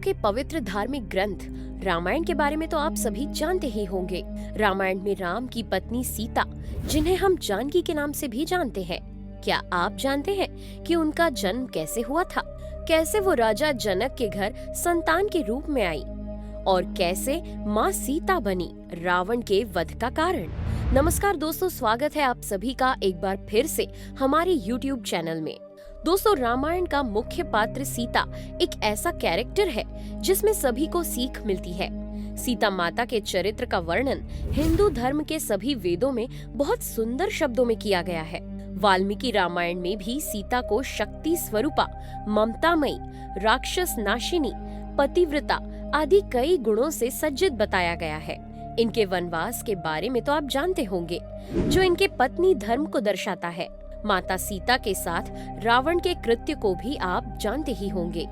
के पवित्र धार्मिक ग्रंथ रामायण के बारे में तो आप सभी जानते ही होंगे। रामायण में राम की पत्नी सीता, जिन्हें हम जानकी के नाम से भी जानते हैं, क्या आप जानते हैं कि उनका जन्म कैसे हुआ था? कैसे वो राजा जनक के घर संतान के रूप में आई और कैसे माँ सीता बनी रावण के वध का कारण? नमस्कार दोस्तों, स्वागत है आप सभी का एक बार फिर से हमारे YouTube चैनल में। दोस्तों, रामायण का मुख्य पात्र सीता एक ऐसा कैरेक्टर है जिसमें सभी को सीख मिलती है। सीता माता के चरित्र का वर्णन हिंदू धर्म के सभी वेदों में बहुत सुंदर शब्दों में किया गया है। वाल्मीकि रामायण में भी सीता को शक्ति स्वरूपा, ममतामयी, राक्षस नाशिनी, पतिव्रता आदि कई गुणों से सज्जित बताया गया है। इनके वनवास के बारे में तो आप जानते होंगे, जो इनके पत्नी धर्म को दर्शाता है। माता सीता के साथ रावण के कृत्य को भी आप जानते ही होंगे,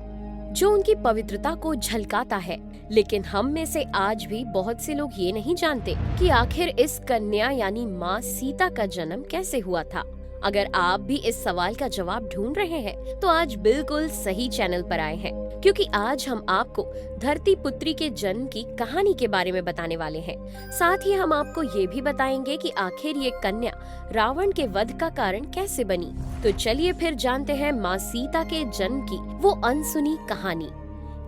जो उनकी पवित्रता को झलकाता है। लेकिन हम में से आज भी बहुत से लोग ये नहीं जानते कि आखिर इस कन्या यानी माँ सीता का जन्म कैसे हुआ था। अगर आप भी इस सवाल का जवाब ढूंढ रहे हैं तो आज बिल्कुल सही चैनल पर आए हैं, क्योंकि आज हम आपको धरती पुत्री के जन्म की कहानी के बारे में बताने वाले हैं। साथ ही हम आपको ये भी बताएंगे कि आखिर ये कन्या रावण के वध का कारण कैसे बनी। तो चलिए फिर जानते हैं माँ सीता के जन्म की वो अनसुनी कहानी।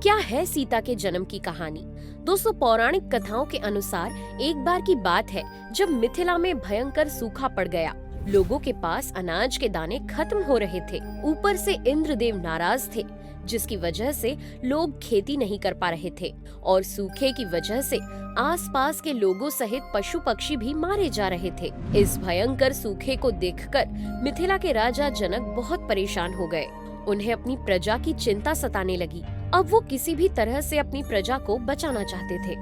क्या है सीता के जन्म की कहानी? दोस्तों, पौराणिक कथाओं के अनुसार एक बार की बात है जब मिथिला में भयंकर सूखा पड़ गया। लोगों के पास अनाज के दाने खत्म हो रहे थे। ऊपर से इंद्रदेव नाराज थे, जिसकी वजह से लोग खेती नहीं कर पा रहे थे और सूखे की वजह से आसपास के लोगों सहित पशु पक्षी भी मारे जा रहे थे। इस भयंकर सूखे को देखकर मिथिला के राजा जनक बहुत परेशान हो गए। उन्हें अपनी प्रजा की चिंता सताने लगी। अब वो किसी भी तरह से अपनी प्रजा को बचाना चाहते थे।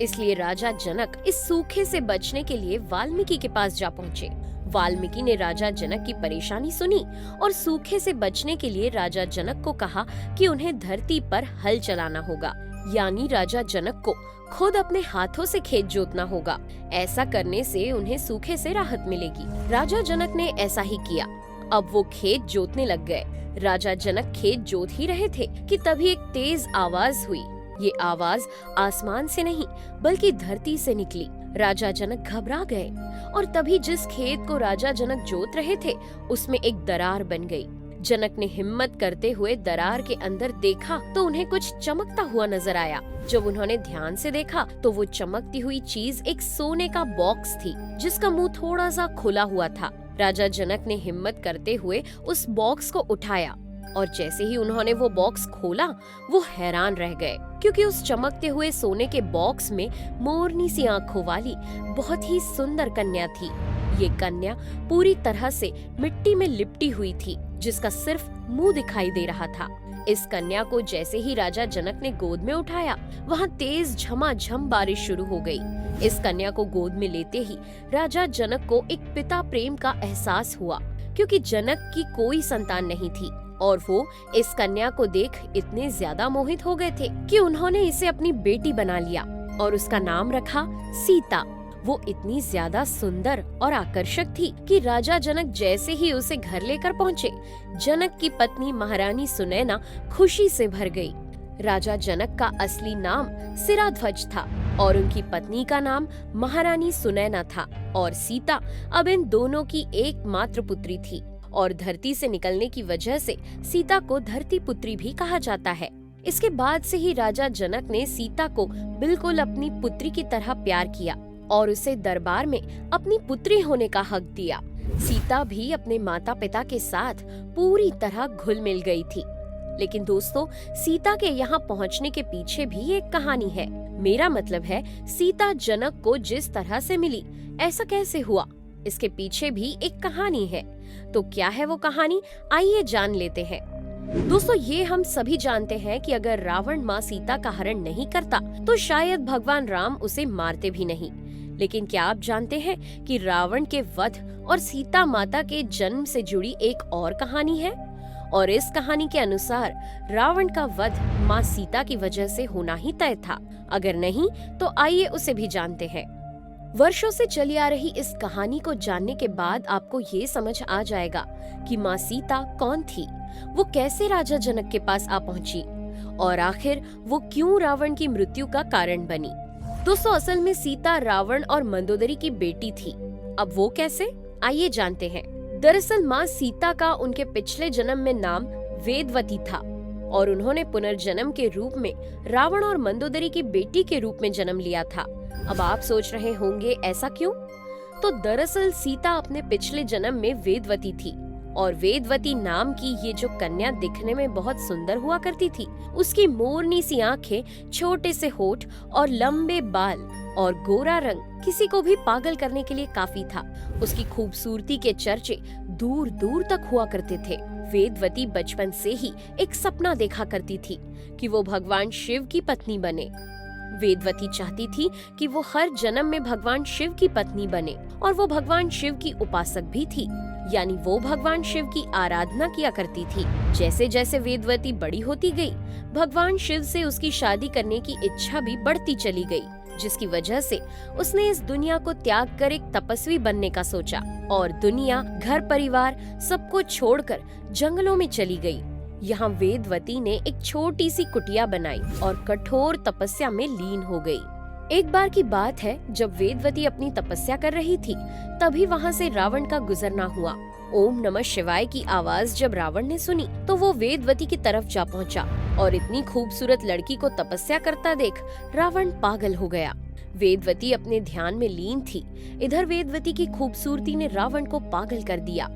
इसलिए राजा जनक इस सूखे से बचने के लिए वाल्मीकि के पास जा पहुँचे। वाल्मीकि ने राजा जनक की परेशानी सुनी और सूखे से बचने के लिए राजा जनक को कहा कि उन्हें धरती पर हल चलाना होगा, यानी राजा जनक को खुद अपने हाथों से खेत जोतना होगा। ऐसा करने से उन्हें सूखे से राहत मिलेगी। राजा जनक ने ऐसा ही किया। अब वो खेत जोतने लग गए। राजा जनक खेत जोत ही रहे थे कि तभी एक तेज आवाज हुई। ये आवाज आसमान से नहीं बल्कि धरती से निकली। राजा जनक घबरा गए और तभी जिस खेत को राजा जनक जोत रहे थे उसमें एक दरार बन गई। जनक ने हिम्मत करते हुए दरार के अंदर देखा तो उन्हें कुछ चमकता हुआ नजर आया। जब उन्होंने ध्यान से देखा तो वो चमकती हुई चीज एक सोने का बॉक्स थी, जिसका मुंह थोड़ा सा खुला हुआ था। राजा जनक ने हिम्मत करते हुए उस बॉक्स को उठाया और जैसे ही उन्होंने वो बॉक्स खोला, वो हैरान रह गए, क्योंकि उस चमकते हुए सोने के बॉक्स में मोरनी सी आंखों वाली बहुत ही सुंदर कन्या थी। ये कन्या पूरी तरह से मिट्टी में लिपटी हुई थी, जिसका सिर्फ मुंह दिखाई दे रहा था। इस कन्या को जैसे ही राजा जनक ने गोद में उठाया, वहाँ तेज झमाझम बारिश शुरू हो गई। इस कन्या को गोद में लेते ही राजा जनक को एक पिता प्रेम का एहसास हुआ, क्योंकि जनक की कोई संतान नहीं थी और वो इस कन्या को देख इतने ज्यादा मोहित हो गए थे कि उन्होंने इसे अपनी बेटी बना लिया और उसका नाम रखा सीता। वो इतनी ज्यादा सुंदर और आकर्षक थी कि राजा जनक जैसे ही उसे घर लेकर पहुँचे, जनक की पत्नी महारानी सुनैना खुशी से भर गई। राजा जनक का असली नाम सिराध्वज था और उनकी पत्नी का नाम महारानी सुनैना था और सीता अब इन दोनों की एकमात्र पुत्री थी और धरती से निकलने की वजह से सीता को धरती पुत्री भी कहा जाता है। इसके बाद से ही राजा जनक ने सीता को बिल्कुल अपनी पुत्री की तरह प्यार किया और उसे दरबार में अपनी पुत्री होने का हक दिया। सीता भी अपने माता पिता के साथ पूरी तरह घुल मिल गई थी। लेकिन दोस्तों, सीता के यहाँ पहुँचने के पीछे भी एक कहानी है। मेरा मतलब है, सीता जनक को जिस तरह से मिली, ऐसा कैसे हुआ, इसके पीछे भी एक कहानी है। तो क्या है वो कहानी? आइए जान लेते हैं। दोस्तों, ये हम सभी जानते हैं कि अगर रावण माँ सीता का हरण नहीं करता तो शायद भगवान राम उसे मारते भी नहीं। लेकिन क्या आप जानते हैं कि रावण के वध और सीता माता के जन्म से जुड़ी एक और कहानी है? और इस कहानी के अनुसार रावण का वध माँ सीता की वजह से होना ही तय था। अगर नहीं तो आइए उसे भी जानते हैं। वर्षों से चली आ रही इस कहानी को जानने के बाद आपको ये समझ आ जाएगा कि माँ सीता कौन थी, वो कैसे राजा जनक के पास आ पहुंची और आखिर वो क्यों रावण की मृत्यु का कारण बनी। दोस्तों, असल में सीता रावण और मंदोदरी की बेटी थी। अब वो कैसे, आइए जानते हैं। दरअसल माँ सीता का उनके पिछले जन्म में नाम वेदवती था और उन्होंने पुनर्जन्म के रूप में रावण और मंदोदरी की बेटी के रूप में जन्म लिया था। अब आप सोच रहे होंगे ऐसा क्यों? तो दरअसल सीता अपने पिछले जन्म में वेदवती थी और वेदवती नाम की ये जो कन्या दिखने में बहुत सुंदर हुआ करती थी। उसकी मोरनी सी आंखें, छोटे से होठ और लंबे बाल और गोरा रंग किसी को भी पागल करने के लिए काफी था। उसकी खूबसूरती के चर्चे दूर दूर तक हुआ करते थे। वेदवती बचपन से ही एक सपना देखा करती थी कि वो भगवान शिव की पत्नी बने। वेदवती चाहती थी कि वो हर जन्म में भगवान शिव की पत्नी बने और वो भगवान शिव की उपासक भी थी, यानी वो भगवान शिव की आराधना किया करती थी। जैसे जैसे वेदवती बड़ी होती गई, भगवान शिव से उसकी शादी करने की इच्छा भी बढ़ती चली गई, जिसकी वजह से उसने इस दुनिया को त्याग कर एक तपस्वी बनने का सोचा और दुनिया, घर परिवार सबको छोड़कर जंगलों में चली गई। यहाँ वेदवती ने एक छोटी सी कुटिया बनाई और कठोर तपस्या में लीन हो गई। एक बार की बात है, जब वेदवती अपनी तपस्या कर रही थी, तभी वहाँ से रावण का गुजरना हुआ। ओम नमः शिवाय की आवाज जब रावण ने सुनी तो वो वेदवती की तरफ जा पहुँचा और इतनी खूबसूरत लड़की को तपस्या करता देख रावण पागल हो गया। वेदवती अपने ध्यान में लीन थी। इधर वेदवती की खूबसूरती ने रावण को पागल कर दिया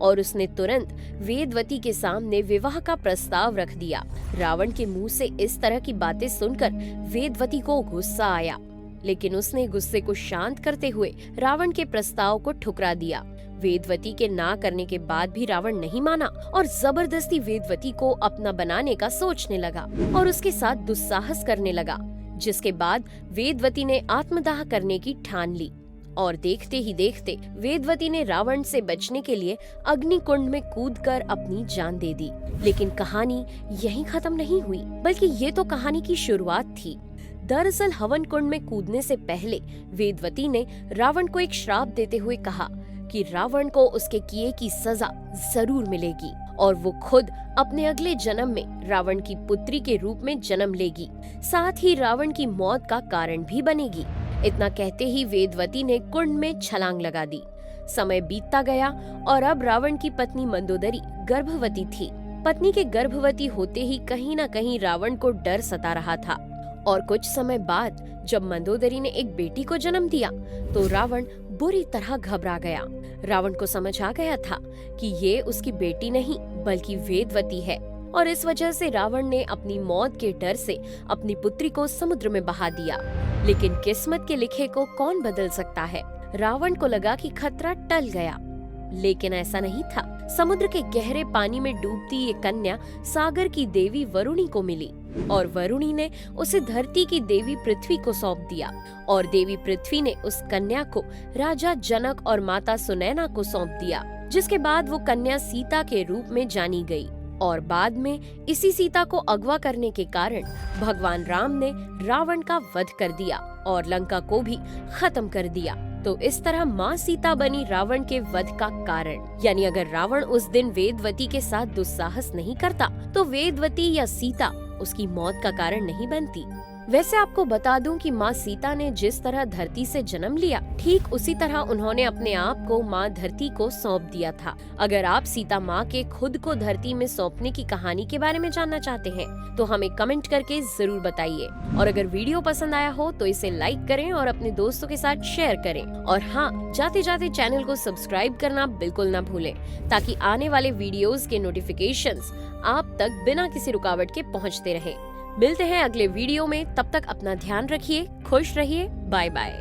और उसने तुरंत वेदवती के सामने विवाह का प्रस्ताव रख दिया। रावण के मुंह से इस तरह की बातें सुनकर वेदवती को गुस्सा आया, लेकिन उसने गुस्से को शांत करते हुए रावण के प्रस्ताव को ठुकरा दिया। वेदवती के ना करने के बाद भी रावण नहीं माना और जबरदस्ती वेदवती को अपना बनाने का सोचने लगा और उसके साथ दुस्साहस करने लगा, जिसके बाद वेदवती ने आत्मदाह करने की ठान ली। और देखते ही देखते वेदवती ने रावण से बचने के लिए अग्निकुंड में कूदकर अपनी जान दे दी। लेकिन कहानी यहीं खत्म नहीं हुई, बल्कि ये तो कहानी की शुरुआत थी। दरअसल हवन कुंड में कूदने से पहले वेदवती ने रावण को एक श्राप देते हुए कहा कि रावण को उसके किए की सजा जरूर मिलेगी और वो खुद अपने अगले जन्म में रावण की पुत्री के रूप में जन्म लेगी, साथ ही रावण की मौत का कारण भी बनेगी। इतना कहते ही वेदवती ने कुंड में छलांग लगा दी। समय बीतता गया और अब रावण की पत्नी मंदोदरी गर्भवती थी। पत्नी के गर्भवती होते ही कहीं न कहीं रावण को डर सता रहा था और कुछ समय बाद जब मंदोदरी ने एक बेटी को जन्म दिया तो रावण बुरी तरह घबरा गया। रावण को समझ आ गया था कि ये उसकी बेटी नहीं बल्कि वेदवती है और इस वजह से रावण ने अपनी मौत के डर से अपनी पुत्री को समुद्र में बहा दिया। लेकिन किस्मत के लिखे को कौन बदल सकता है। रावण को लगा कि खतरा टल गया, लेकिन ऐसा नहीं था। समुद्र के गहरे पानी में डूबती ये कन्या सागर की देवी वरुणी को मिली और वरुणी ने उसे धरती की देवी पृथ्वी को सौंप दिया और देवी पृथ्वी ने उस कन्या को राजा जनक और माता सुनैना को सौंप दिया, जिसके बाद वो कन्या सीता के रूप में जानी गई। और बाद में इसी सीता को अगवा करने के कारण भगवान राम ने रावण का वध कर दिया और लंका को भी खत्म कर दिया। तो इस तरह माँ सीता बनी रावण के वध का कारण। यानी अगर रावण उस दिन वेदवती के साथ दुस्साहस नहीं करता तो वेदवती या सीता उसकी मौत का कारण नहीं बनती। वैसे आपको बता दूं कि माँ सीता ने जिस तरह धरती से जन्म लिया, ठीक उसी तरह उन्होंने अपने आप को माँ धरती को सौंप दिया था। अगर आप सीता माँ के खुद को धरती में सौंपने की कहानी के बारे में जानना चाहते हैं तो हमें कमेंट करके जरूर बताइए। और अगर वीडियो पसंद आया हो तो इसे लाइक करें और अपने दोस्तों के साथ शेयर करें। और हाँ, जाते जाते चैनल को सब्सक्राइब करना बिल्कुल न भूलें, ताकि आने वाले वीडियोस के नोटिफिकेशंस आप तक बिना किसी रुकावट के पहुँचते रहें। मिलते हैं अगले वीडियो में, तब तक अपना ध्यान रखिए, खुश रहिए, बाय बाय।